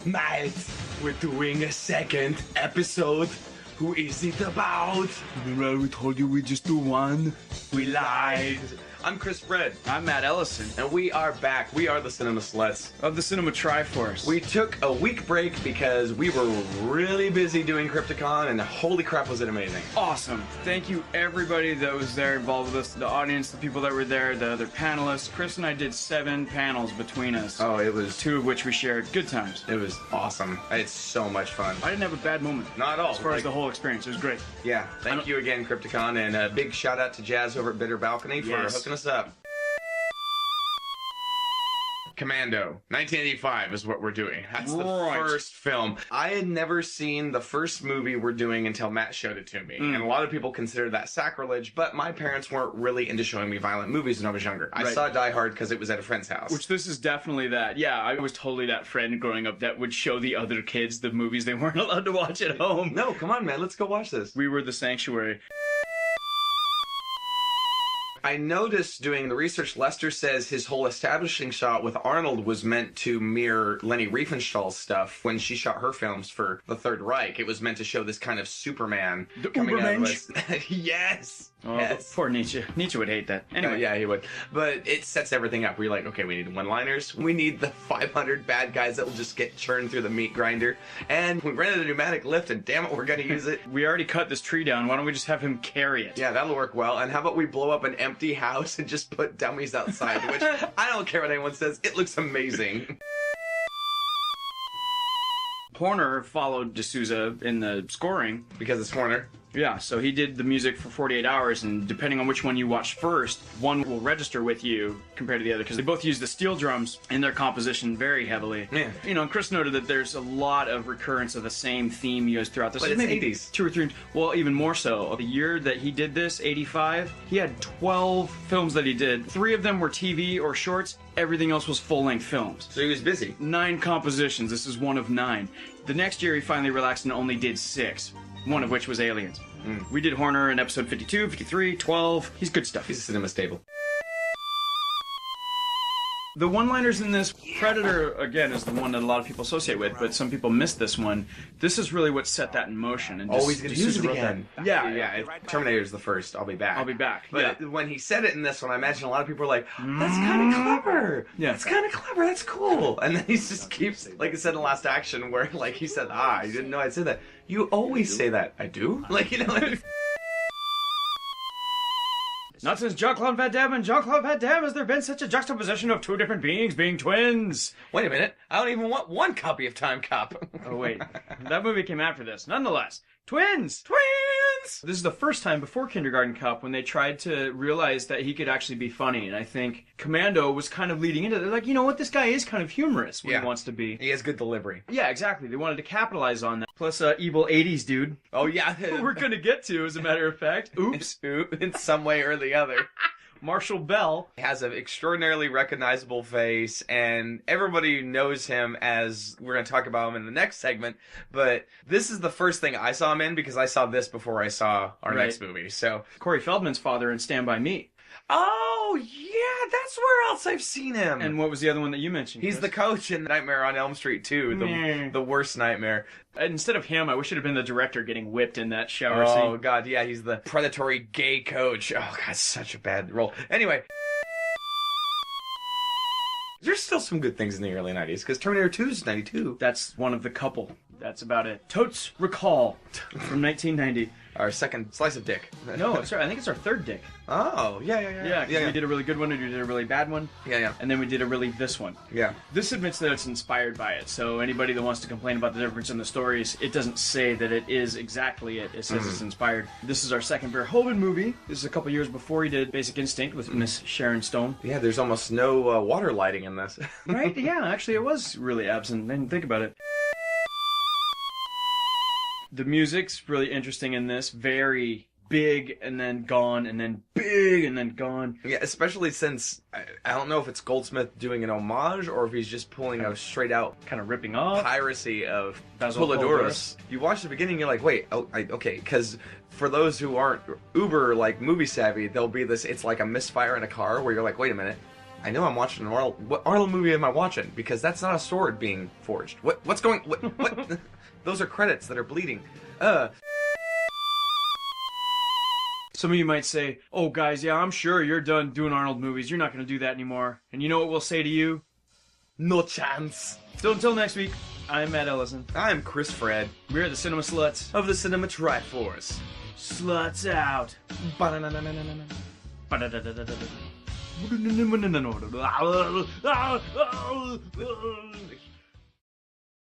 Mate, we're doing a second episode. Who is it about? Remember we told you we'd just do one? We lied. I'm Chris Fred. I'm Matt Ellison. And we are back. We are the Cinema Sluts. Of the Cinema Triforce. We took a week break because we were really busy doing Crypticon, and holy crap was it amazing. Awesome. Thank you everybody that was there involved with us, the audience, the people that were there, the other panelists. Chris and I did 7 panels between us. Oh, it was... 2 of which we shared. Good times. It was awesome. It's so much fun. I didn't have a bad moment. Not at all. As far as the whole experience. It was great. Yeah. Thank you again, Crypticon, and a big shout out to Jazz over at Bitter Balcony for hooking us up. Commando, 1985 is what we're doing. That's the first film. I had never seen the first movie we're doing until Matt showed it to me. And a lot of people consider that sacrilege, but my parents weren't really into showing me violent movies when I was younger. I saw Die Hard because it was at a friend's house. Which this is definitely that. Yeah, I was totally that friend growing up that would show the other kids the movies they weren't allowed to watch at home. No, come on, man. Let's go watch this. We were the sanctuary. I noticed doing the research, Lester says his whole establishing shot with Arnold was meant to mirror Leni Riefenstahl's stuff when she shot her films for the Third Reich. It was meant to show this kind of Superman coming out of us. Yes! Oh, yes. Poor Nietzsche. Nietzsche would hate that. Anyway. Yeah, he would. But it sets everything up. We're like, okay, we need one-liners. We need the 500 bad guys that will just get churned through the meat grinder. And we rented a pneumatic lift, and damn it, we're going to use it. We already cut this tree down. Why don't we just have him carry it? Yeah, that'll work well. And how about we blow up an empty house and just put dummies outside, which I don't care what anyone says. It looks amazing. Horner followed D'Souza in the scoring. Because it's Horner. Yeah, so he did the music for 48 hours, and depending on which one you watch first, one will register with you compared to the other, because they both use the steel drums in their composition very heavily. Yeah. You know, and Chris noted that there's a lot of recurrence of the same theme used throughout this. But it's maybe 80s. 2 or 3, well, even more so. The year that he did this, 85, he had 12 films that he did. 3 of them were TV or shorts. Everything else was full-length films. So he was busy. 9 compositions. This is one of 9. The next year, he finally relaxed and only did 6. One of which was Aliens. We did Horner in episode 52, 53, 12. He's good stuff. He's a cinema staple. The one-liners in this, Predator, again, is the one that a lot of people associate with, but some people miss this one. This is really what set that in motion. And he's going to use it again. Yeah. Terminator's the first. I'll be back. I'll be back. But when he said it in this one, I imagine a lot of people are like, that's kind of clever. Yeah. That's kind of clever. That's cool. And then he just keeps, like I said in Last Action, where like he said, you didn't know I'd say that. You always say that. I do? Like, you know... Not since Jean-Claude Van Damme and Jean-Claude Van Damme has there been such a juxtaposition of 2 different beings being twins. Wait a minute. I don't even want one copy of Time Cop. Oh, wait. That movie came after this. Nonetheless, twins! Twins! This is the first time before Kindergarten Cop when they tried to realize that he could actually be funny. And I think Commando was kind of leading into it. They're like, you know what? This guy is kind of humorous when he wants to be. He has good delivery. Yeah, exactly. They wanted to capitalize on that. Plus, evil 80s dude. Oh, yeah. Who we're going to get to, as a matter of fact. Oops. In some way or the other. Marshall Bell. He has an extraordinarily recognizable face, and everybody knows him as, we're going to talk about him in the next segment, but this is the first thing I saw him in because I saw this before I saw our next movie, so. Corey Feldman's father in Stand By Me. Oh, yeah, that's where else I've seen him. And what was the other one that you mentioned, He's Chris? the coach in Nightmare on Elm Street 2, the worst nightmare. Instead of him, I wish it had been the director getting whipped in that shower scene. Oh, God, yeah, he's the predatory gay coach. Oh, God, such a bad role. Anyway. There's still some good things in the early 90s, because Terminator 2 is 92. That's one of the couple. That's about it. Totes Recall from 1990. Our second slice of dick. No, sorry, I think it's our third dick. Oh, yeah. Yeah, because we did a really good one, and we did a really bad one. Yeah. And then we did a really this one. Yeah. This admits that it's inspired by it, so anybody that wants to complain about the difference in the stories, it doesn't say that it is exactly it. It says it's inspired. This is our second Verhoeven movie. This is a couple years before he did Basic Instinct with Miss Sharon Stone. Yeah, there's almost no water lighting in this. Right? Yeah, actually it was really absent. I didn't think about it. The music's really interesting in this. Very big and then gone and then big and then gone. Yeah, especially since I don't know if it's Goldsmith doing an homage or if he's just pulling a straight out kind of ripping off piracy of Basil Polidorus. You watch the beginning, you're like, wait, okay, because for those who aren't uber like movie savvy, there'll be this. It's like a misfire in a car where you're like, wait a minute. I know I'm watching an Arnold. What Arnold movie am I watching? Because that's not a sword being forged. What's going? What? Those are credits that are bleeding. Some of you might say, "Oh, guys, yeah, I'm sure you're done doing Arnold movies. You're not going to do that anymore." And you know what we'll say to you? No chance. So until next week, I'm Matt Ellison. I'm Chris Fred We're the Cinema Sluts. of the Cinema Triforce. Sluts out. The